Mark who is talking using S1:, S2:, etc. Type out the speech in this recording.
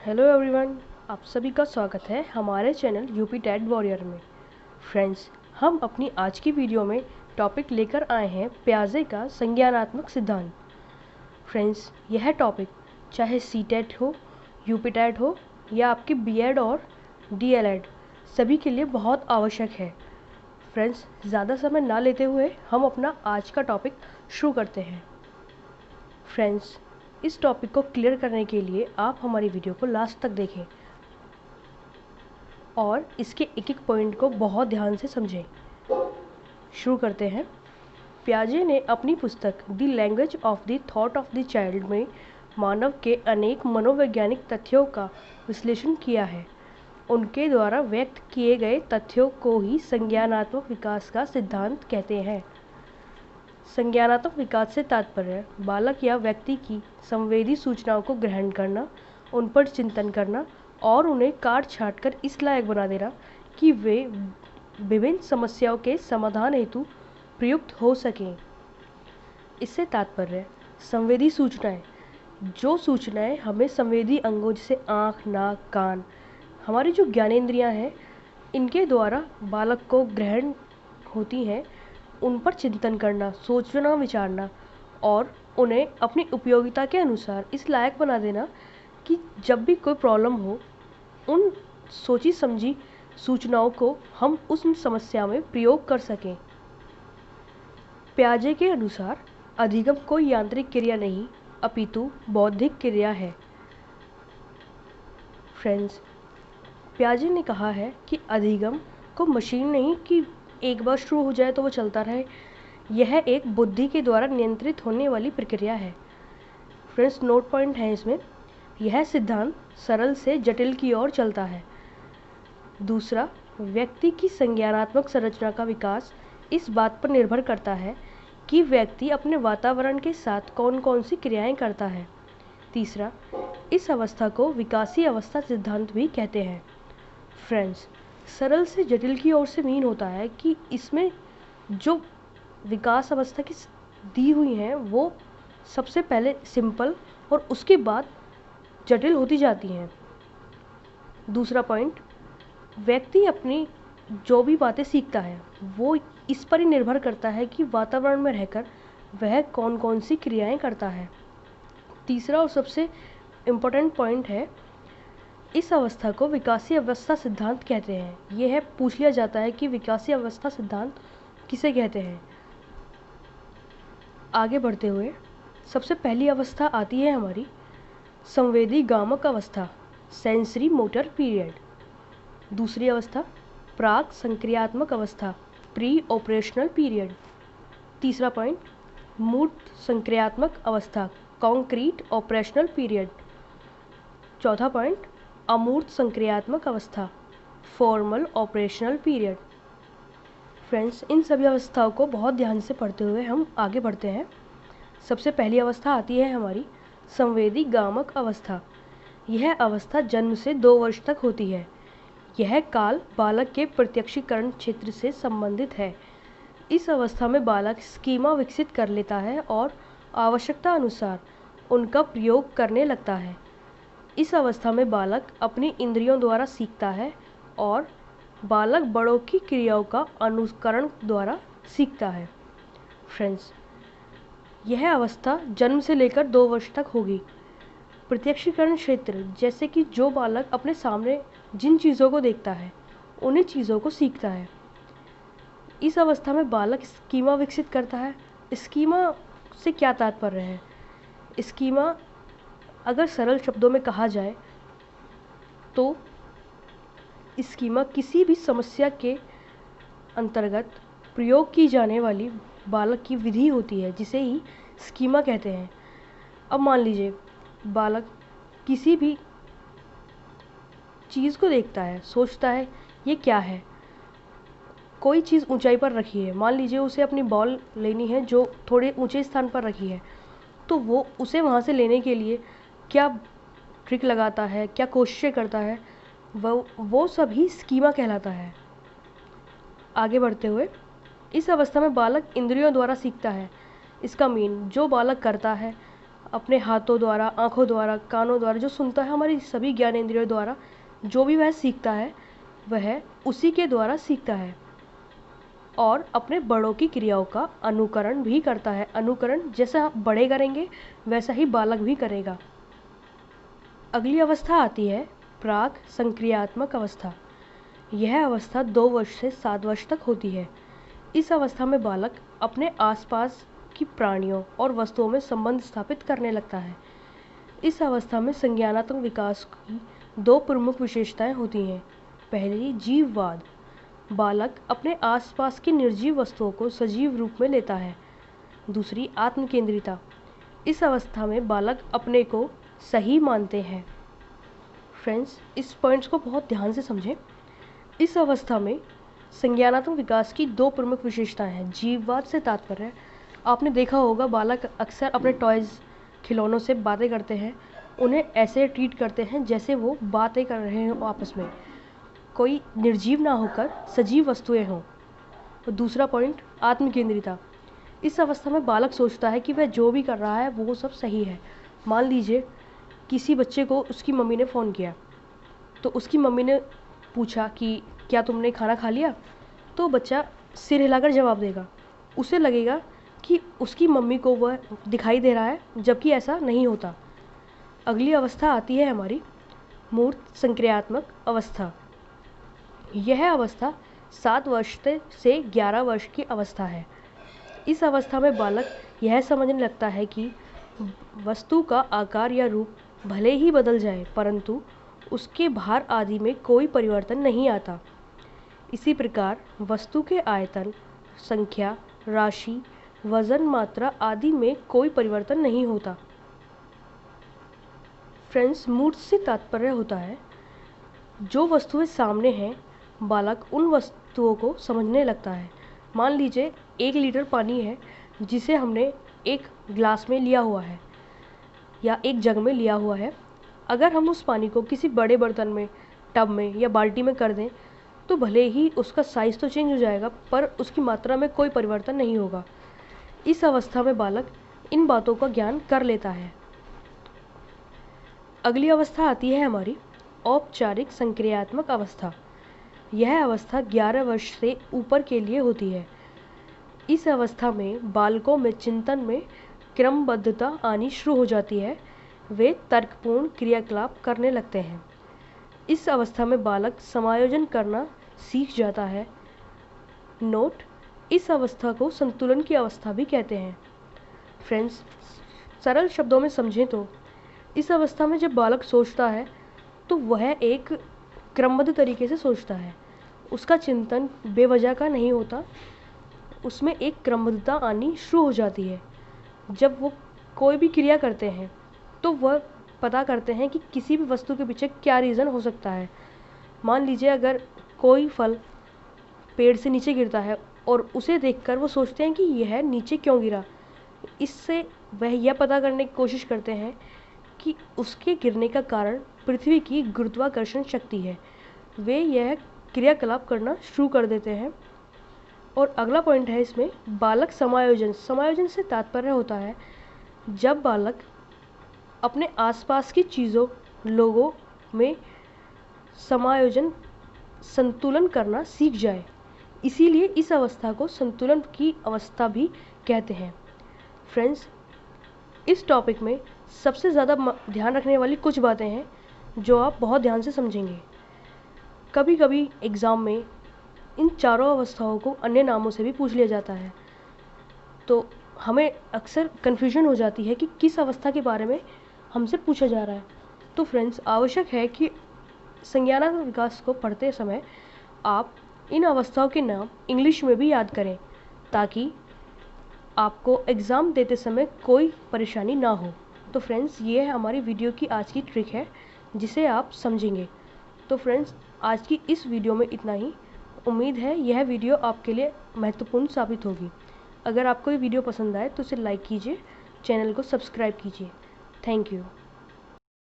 S1: Hello everyone, आप सभी का स्वागत है हमारे चैनल यूपी टेट वॉरियर में। फ्रेंड्स, हम अपनी आज की वीडियो में टॉपिक लेकर आए हैं प्याजे का संज्ञानात्मक सिद्धांत। फ्रेंड्स, यह टॉपिक चाहे सी टेट हो, यूपी टेट हो या आपकी बीएड और डीएलएड, सभी के लिए बहुत आवश्यक है। फ्रेंड्स, ज़्यादा समय ना लेते हुए हम अपना आज का टॉपिक शुरू करते हैं। फ्रेंड्स, इस टॉपिक को क्लियर करने के लिए आप हमारी वीडियो को लास्ट तक देखें और इसके एक एक पॉइंट को बहुत ध्यान से समझें। शुरू करते हैं। प्याजे ने अपनी पुस्तक the language of the thought of the child में मानव के अनेक मनोवैज्ञानिक तथ्यों का विश्लेषण किया है। उनके द्वारा व्यक्त किए गए तथ्यों को ही संज्ञानात्मक विकास का सिद्धांत कहते हैं। संज्ञानात्मक विकास से तात्पर्य बालक या व्यक्ति की संवेदी सूचनाओं को ग्रहण करना, उन पर चिंतन करना और उन्हें काट छाँट कर इस लायक बना देना कि वे विभिन्न समस्याओं के समाधान हेतु प्रयुक्त हो सकें। इससे तात्पर्य संवेदी सूचनाएं, जो सूचनाएं हमें संवेदी अंगों जैसे आँख, नाक, कान, हमारी जो ज्ञानेंद्रियां हैं, इनके द्वारा बालक को ग्रहण होती हैं, उन पर चिंतन करना, सोचना, विचारना और उन्हें अपनी उपयोगिता के अनुसार इस लायक बना देना कि जब भी कोई प्रॉब्लम हो, उन सोची समझी सूचनाओं को हम उस समस्या में प्रयोग कर सकें। प्याजे के अनुसार अधिगम कोई यांत्रिक क्रिया नहीं, अपितु बौद्धिक क्रिया है। फ्रेंड्स, प्याजे ने कहा है कि अधिगम को मशीन नहीं कि एक बार शुरू हो जाए तो वो चलता रहे, यह एक बुद्धि के द्वारा नियंत्रित होने वाली प्रक्रिया है। फ्रेंड्स, नोट पॉइंट है इसमें, यह सिद्धांत सरल से जटिल की ओर चलता है। दूसरा, व्यक्ति की संज्ञानात्मक संरचना का विकास इस बात पर निर्भर करता है कि व्यक्ति अपने वातावरण के साथ कौन कौन सी क्रियाएं करता है। तीसरा, इस अवस्था को विकासीय अवस्था सिद्धांत भी कहते हैं। फ्रेंड्स, सरल से जटिल की ओर से मीन होता है कि इसमें जो विकास अवस्था की दी हुई हैं वो सबसे पहले सिंपल और उसके बाद जटिल होती जाती हैं। दूसरा पॉइंट, व्यक्ति अपनी जो भी बातें सीखता है वो इस पर ही निर्भर करता है कि वातावरण में रहकर वह कौन कौन सी क्रियाएं करता है। तीसरा और सबसे इम्पोर्टेंट पॉइंट है, इस अवस्था को विकासीय अवस्था सिद्धांत कहते हैं। यह पूछ लिया जाता है कि विकासीय अवस्था सिद्धांत किसे कहते हैं। आगे बढ़ते हुए सबसे पहली अवस्था आती है हमारी संवेदी गामक अवस्था, सेंसरी मोटर पीरियड। दूसरी अवस्था प्राक संक्रियात्मक अवस्था, प्री ऑपरेशनल पीरियड। तीसरा पॉइंट मूर्त संक्रियात्मक अवस्था, कॉन्क्रीट ऑपरेशनल पीरियड। चौथा पॉइंट अमूर्त संक्रियात्मक अवस्था, फॉर्मल ऑपरेशनल पीरियड। फ्रेंड्स, इन सभी अवस्थाओं को बहुत ध्यान से पढ़ते हुए हम आगे बढ़ते हैं। सबसे पहली अवस्था आती है हमारी संवेदी गामक अवस्था। यह अवस्था जन्म से 2 वर्ष तक होती है। यह काल बालक के प्रत्यक्षीकरण क्षेत्र से संबंधित है। इस अवस्था में बालक स्कीमा विकसित कर लेता है और आवश्यकता अनुसार उनका प्रयोग करने लगता है। इस अवस्था में बालक अपनी इंद्रियों द्वारा सीखता है और बालक बड़ों की क्रियाओं का अनुकरण द्वारा सीखता है। फ्रेंड्स, यह अवस्था जन्म से लेकर 2 वर्ष तक होगी। प्रत्यक्षीकरण क्षेत्र, जैसे कि जो बालक अपने सामने जिन चीज़ों को देखता है उन्हीं चीज़ों को सीखता है। इस अवस्था में बालक स्कीमा विकसित करता है। स्कीमा से क्या तात्पर्य है? स्कीमा अगर सरल शब्दों में कहा जाए तो स्कीमा किसी भी समस्या के अंतर्गत प्रयोग की जाने वाली बालक की विधि होती है, जिसे ही स्कीमा कहते हैं। अब मान लीजिए बालक किसी भी चीज़ को देखता है, सोचता है ये क्या है। कोई चीज़ ऊंचाई पर रखी है, मान लीजिए उसे अपनी बॉल लेनी है जो थोड़े ऊंचे स्थान पर रखी है, तो वो उसे वहाँ से लेने के लिए क्या ट्रिक लगाता है, क्या कोशिशें करता है, वो सब ही स्कीमा कहलाता है। आगे बढ़ते हुए इस अवस्था में बालक इंद्रियों द्वारा सीखता है। इसका मीन जो बालक करता है अपने हाथों द्वारा, आँखों द्वारा, कानों द्वारा जो सुनता है, हमारी सभी ज्ञानेंद्रियों द्वारा जो भी वह सीखता है वह उसी के द्वारा सीखता है और अपने बड़ों की क्रियाओं का अनुकरण भी करता है। अनुकरण जैसा बड़े करेंगे वैसा ही बालक भी करेगा। अगली अवस्था आती है प्राक संक्रियात्मक अवस्था। यह अवस्था 2 वर्ष से 7 वर्ष तक होती है। इस अवस्था में बालक अपने आसपास की प्राणियों और वस्तुओं में संबंध स्थापित करने लगता है। इस अवस्था में संज्ञानात्मक विकास की 2 प्रमुख विशेषताएं होती हैं। पहली, जीववाद। बालक अपने आसपास की निर्जीव वस्तुओं को सजीव रूप में लेता है। दूसरी, आत्मकेंद्रिता। इस अवस्था में बालक अपने को सही मानते हैं। फ्रेंड्स, इस पॉइंट्स को बहुत ध्यान से समझें। इस अवस्था में संज्ञानात्मक विकास की 2 प्रमुख विशेषताएं हैं। जीववाद से तात्पर्य, आपने देखा होगा बालक अक्सर अपने टॉयज़, खिलौनों से बातें करते हैं, उन्हें ऐसे ट्रीट करते हैं जैसे वो बातें कर रहे हों आपस में, कोई निर्जीव ना होकर सजीव वस्तुएं हों। और दूसरा पॉइंट, आत्मकेंद्रिता। इस अवस्था में बालक सोचता है कि वह जो भी कर रहा है वो सब सही है। मान लीजिए किसी बच्चे को उसकी मम्मी ने फ़ोन किया, तो उसकी मम्मी ने पूछा कि क्या तुमने खाना खा लिया, तो बच्चा सिर हिलाकर जवाब देगा। उसे लगेगा कि उसकी मम्मी को वह दिखाई दे रहा है, जबकि ऐसा नहीं होता। अगली अवस्था आती है हमारी मूर्त संक्रियात्मक अवस्था। यह अवस्था 7 वर्ष से 11 वर्ष की अवस्था है। इस अवस्था में बालक यह समझने लगता है कि वस्तु का आकार या रूप भले ही बदल जाए, परंतु उसके भार आदि में कोई परिवर्तन नहीं आता। इसी प्रकार वस्तु के आयतन, संख्या, राशि, वजन, मात्रा आदि में कोई परिवर्तन नहीं होता। फ्रेंड्स, मूर्त से तात्पर्य होता है जो वस्तुएं सामने हैं, बालक उन वस्तुओं को समझने लगता है। मान लीजिए 1 लीटर पानी है जिसे हमने एक ग्लास में लिया हुआ है या एक जग में लिया हुआ है। अगर हम उस पानी को किसी बड़े बर्तन में, टब में या बाल्टी में कर दें तो भले ही उसका साइज़ तो चेंज हो जाएगा, पर उसकी मात्रा में कोई परिवर्तन नहीं होगा। इस अवस्था में बालक इन बातों का ज्ञान कर लेता है। अगली अवस्था आती है हमारी औपचारिक संक्रियात्मक अवस्था। यह अवस्था 11 वर्ष से ऊपर के लिए होती है। इस अवस्था में बालकों में चिंतन में क्रमबद्धता आनी शुरू हो जाती है। वे तर्कपूर्ण क्रियाकलाप करने लगते हैं। इस अवस्था में बालक समायोजन करना सीख जाता है। नोट, इस अवस्था को संतुलन की अवस्था भी कहते हैं। फ्रेंड्स, सरल शब्दों में समझें तो इस अवस्था में जब बालक सोचता है तो वह एक क्रमबद्ध तरीके से सोचता है। उसका चिंतन बेवजह का नहीं होता, उसमें एक क्रमबद्धता आनी शुरू हो जाती है। जब वो कोई भी क्रिया करते हैं तो वह पता करते हैं कि किसी भी वस्तु के पीछे क्या रीज़न हो सकता है। मान लीजिए अगर कोई फल पेड़ से नीचे गिरता है और उसे देखकर वो सोचते हैं कि यह नीचे क्यों गिरा। इससे वह यह पता करने की कोशिश करते हैं कि उसके गिरने का कारण पृथ्वी की गुरुत्वाकर्षण शक्ति है। वे यह क्रियाकलाप करना शुरू कर देते हैं। और अगला पॉइंट है इसमें बालक समायोजन। समायोजन से तात्पर्य होता है जब बालक अपने आसपास की चीज़ों, लोगों में समायोजन, संतुलन करना सीख जाए। इसीलिए इस अवस्था को संतुलन की अवस्था भी कहते हैं। फ्रेंड्स, इस टॉपिक में सबसे ज़्यादा ध्यान रखने वाली कुछ बातें हैं जो आप बहुत ध्यान से समझेंगे। कभी कभी एग्ज़ाम में इन चारों अवस्थाओं को अन्य नामों से भी पूछ लिया जाता है, तो हमें अक्सर कन्फ्यूजन हो जाती है कि किस अवस्था के बारे में हमसे पूछा जा रहा है। तो फ्रेंड्स, आवश्यक है कि संज्ञानात्मक विकास को पढ़ते समय आप इन अवस्थाओं के नाम इंग्लिश में भी याद करें, ताकि आपको एग्ज़ाम देते समय कोई परेशानी ना हो। तो फ्रेंड्स, ये है हमारी वीडियो की आज की ट्रिक है जिसे आप समझेंगे। तो फ्रेंड्स, आज की इस वीडियो में इतना ही। उम्मीद है यह वीडियो आपके लिए महत्वपूर्ण साबित होगी। अगर आपको ये वीडियो पसंद आए तो इसे लाइक कीजिए, चैनल को सब्सक्राइब कीजिए। Thank you.